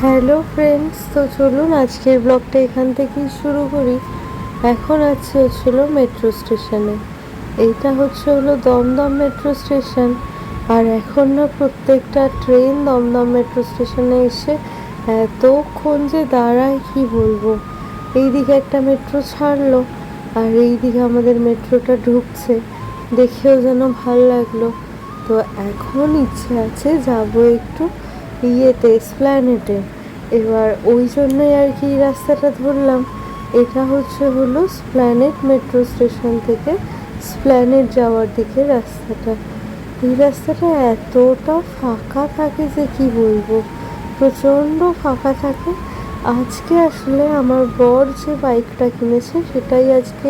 Hello friends, তো চলুন আজকের ব্লগটা এখান থেকেই শুরু করি। এখন হচ্ছিল মেট্রো স্টেশনে। এইটা হলো দমদম মেট্রো স্টেশন। আর এখন না প্রত্যেকটা ট্রেন দমদম মেট্রো স্টেশনে এসে এতক্ষণ যে দাঁড়ায় কি বলবো। এইদিকে একটা মেট্রো ছাড়লো আর এইদিকে আমাদের মেট্রোটা ঢুকছে, দেখেও যেন ভাল লাগলো। তো এখন ইচ্ছে আছে যাবো একটু এসপ্ল্যানেডে। এবার ওই জন্যই আর কি রাস্তাটা ধরলাম। এটা হলো স্প্ল্যানেড মেট্রো স্টেশন থেকে স্প্ল্যানেড যাওয়ার দিকে রাস্তাটা। এই রাস্তাটা এতটা ফাঁকা থাকে যে কি বলবো, প্রচণ্ড ফাঁকা থাকে। আজকে আসলে আমার বর যে বাইকটা কিনেছে সেটাই আজকে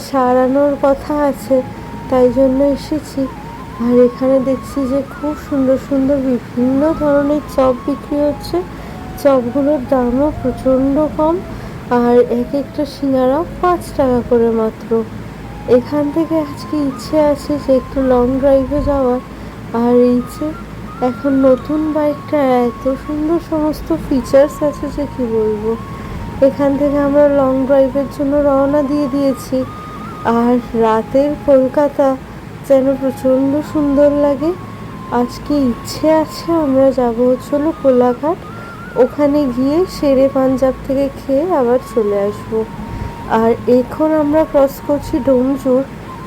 সারানোর কথা আছে, তাই জন্য এসেছি। আর এখানে দেখছি যে খুব সুন্দর সুন্দর বিভিন্ন ধরনের চপ বিক্রি হচ্ছে। চপগুলোর দামও প্রচণ্ড কম, আর এক একটা সিঙ্গারা 5 টাকা করে মাত্র। এখান থেকে আজকে ইচ্ছে আছে যে একটু লং ড্রাইভে যাওয়ার। আর এই যে এখন নতুন বাইকটা এত সুন্দর সমস্ত ফিচার্স আছে যে কি বলবো। এখান থেকে আমরা লং ড্রাইভের জন্য রওনা দিয়ে দিয়েছি। আর রাতের কলকাতা যেন প্রচণ্ড সুন্দর লাগে। আজকে ইচ্ছে আছে আমরা যাবো কোলাঘাট, ওখানে গিয়ে শেরে পাঞ্জাব থেকে খেয়ে আবার চলে আসবো। আর এখন আমরা ক্রস করছি ডোমজুর।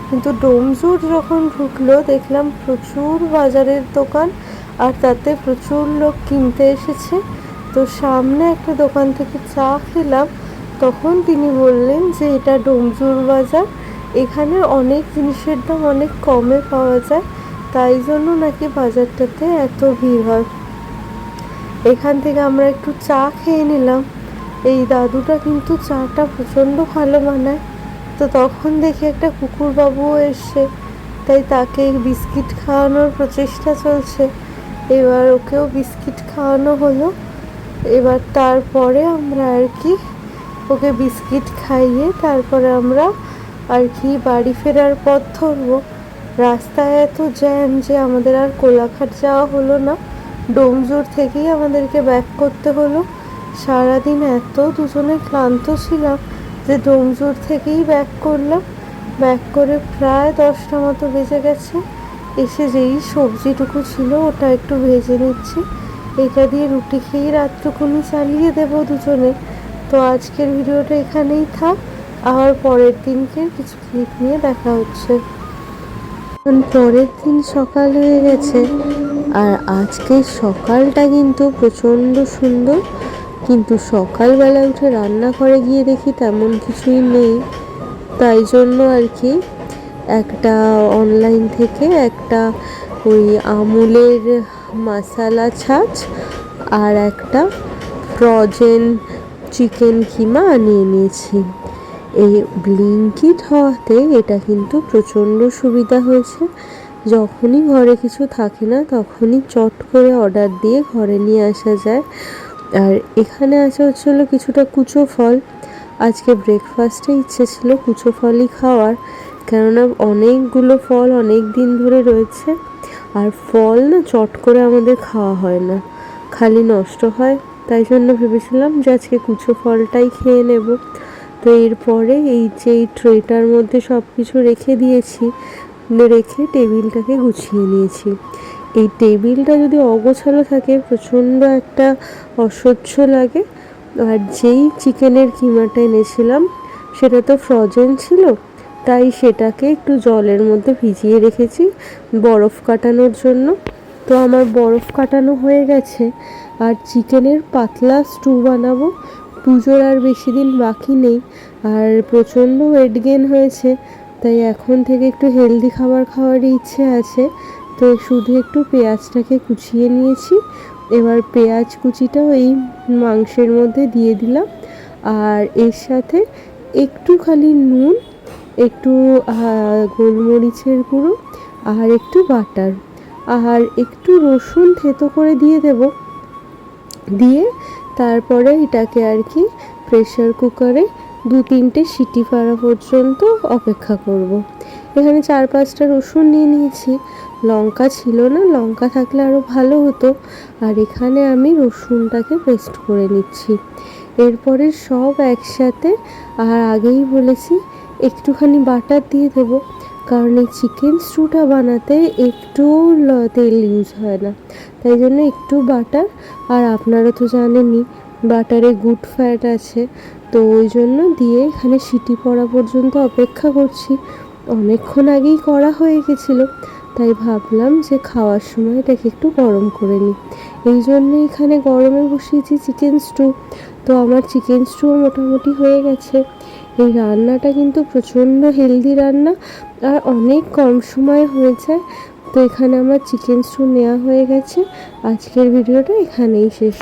কিন্তু ডোমজুর যখন ঢুকলো দেখলাম প্রচুর বাজারের দোকান, আর তাতে প্রচুর লোক কিনতে এসেছে। তো সামনে একটা দোকান থেকে চা খেলাম, তখন তিনি বললেন যে এটা ডোমজুর বাজার, এখানে অনেক জিনিসের দাম অনেক কমে পাওয়া যায়, তাই জন্য নাকি বাজারটাতে এত ভিড় হয়। এখান থেকে আমরা একটু চা খেয়ে নিলাম। এই দাদুটা কিন্তু চাটা প্রচণ্ড ভালো বানায়। তো তখন দেখি একটা কুকুরবাবুও এসছে, তাই তাকে বিস্কিট খাওয়ানোর প্রচেষ্টা চলছে। এবার ওকেও বিস্কিট খাওয়ানো হলো। এবার তারপরে আমরা আর কি ওকে বিস্কিট খাইয়ে তারপরে আমরা আর কি বাড়ি ফেরার পথ ধরবো। রাস্তায় এত জ্যাম যে আমাদের আর কোলাঘাট যাওয়া হলো না, ডোমজুর থেকেই আমাদেরকে ব্যাক করতে হলো। সারাদিন এত দুজনে ক্লান্ত ছিলাম যে ডোমজুর থেকেই ব্যাক করলাম। ব্যাক করে প্রায় 10টা মতো বেজে গেছে। এসে যেই সবজিটুকু ছিল ওটা একটু ভেজে নিচ্ছি, এটা দিয়ে রুটি খেয়ে রাতটুকুনি চালিয়ে দেবো দুজনে। তো আজকের ভিডিওটা এখানেই থাক, আবার পরের দিনকে কিছু ক্লিপ নিয়ে দেখা হচ্ছে। পরের দিন সকাল হয়ে গেছে, আর আজকের সকালটা কিন্তু প্রচণ্ড সুন্দর। কিন্তু সকালবেলা উঠে রান্নাঘরে গিয়ে দেখি তেমন কিছুই নেই। তাই জন্য আর কি একটা অনলাইন থেকে একটা ওই আমুলের মশালা ছাঁচ আর একটা ফ্রোজেন চিকেন কিমা আনিয়ে নিয়েছি। এই ব্লিঙ্কিট হওয়াতে এটা কিন্তু প্রচণ্ড সুবিধা হয়েছে। যখনই ঘরে কিছু থাকে না তখনই চট করে অর্ডার দিয়ে ঘরে নিয়ে আসা যায়। আর এখানে আছে কিছুটা কুচো ফল। আজকে ব্রেকফাস্টে ইচ্ছে ছিল কুচো ফলই খাওয়ার, কেননা অনেকগুলো ফল অনেক দিন ধরে রয়েছে। আর ফল না চট করে আমাদের খাওয়া হয় না, খালি নষ্ট হয়। তাই জন্য ভেবেছিলাম যে আজকে কুচো ফলটাই খেয়ে নেব। তো এরপরে এই যে ট্রেটার মধ্যে সব কিছু রেখে দিয়েছি, রেখে টেবিলটাকে গুছিয়ে নিয়েছি। এই টেবিলটা যদি অগোছালো থাকে প্রচণ্ড একটা অসহ্য লাগে। আর যেই চিকেনের কিমাটা এনেছিলাম সেটা তো ফ্রোজেন ছিল, তাই সেটাকে একটু জলের মধ্যে ভিজিয়ে রেখেছি বরফ কাটানোর জন্য। তো আমার বরফ কাটানো হয়ে গেছে। আর চিকেনের পাতলা স্টু বানাবো। পুজোর আর বেশি দিন বাকি নেই, আর প্রচণ্ড ওয়েট গেইন হয়েছে, তাই এখন থেকে একটু হেলদি খাবার খাওয়ারই ইচ্ছে আছে। তো শুধু একটু পেঁয়াজটাকে কুচিয়ে নিয়েছি। এবার পেঁয়াজ কুচিটা এই মাংসের মধ্যে দিয়ে দিলাম, আর এর সাথে একটু খালি নুন, একটু গোলমরিচের গুঁড়ো, আর একটু বাটার, আর একটু রসুন থেতো করে দিয়ে দেব। দিয়ে তারপরে এটাকে আর কি প্রেসার কুকারে 2-3টে সিটি ফাড়া পর্যন্ত অপেক্ষা করব। এখানে 4-5টা রসুন নিয়ে নিয়েছি। লঙ্কা ছিল না, লঙ্কা থাকলে আরও ভালো হতো। আর এখানে আমি রসুনটাকে পেস্ট করে নিচ্ছি। এরপরে সব একসাথে, আর আগেই বলেছি একটুখানি বাটার দিয়ে দেবো, কারণ এই চিকেন স্টুটা বানাতে একটু তেল ইউজ হয় না, তাই জন্য একটু বাটার। আর আপনারা তো জানেনই বাটারে গুড ফ্যাট আছে, তো ওই জন্য দিয়ে এখানে সিটি পড়া পর্যন্ত অপেক্ষা করছি। অনেকক্ষণ আগেই করা হয়ে গেছিলো, তাই ভাবলাম যে খাওয়ার সময় এটাকে একটু গরম করে নিই, এই জন্য এখানে গরমে বসিয়েছি চিকেন স্টু। তো আমার চিকেন স্টুও মোটামুটি হয়ে গেছে। এই রান্নাটা কিন্তু প্রচণ্ড হেলদি রান্না, আর অনেক কম সময়ে হয়ে যায়। তো এখানে আমার চিকেন স্টু নেওয়া হয়ে গেছে। আজকের ভিডিওটা এখানেই শেষ।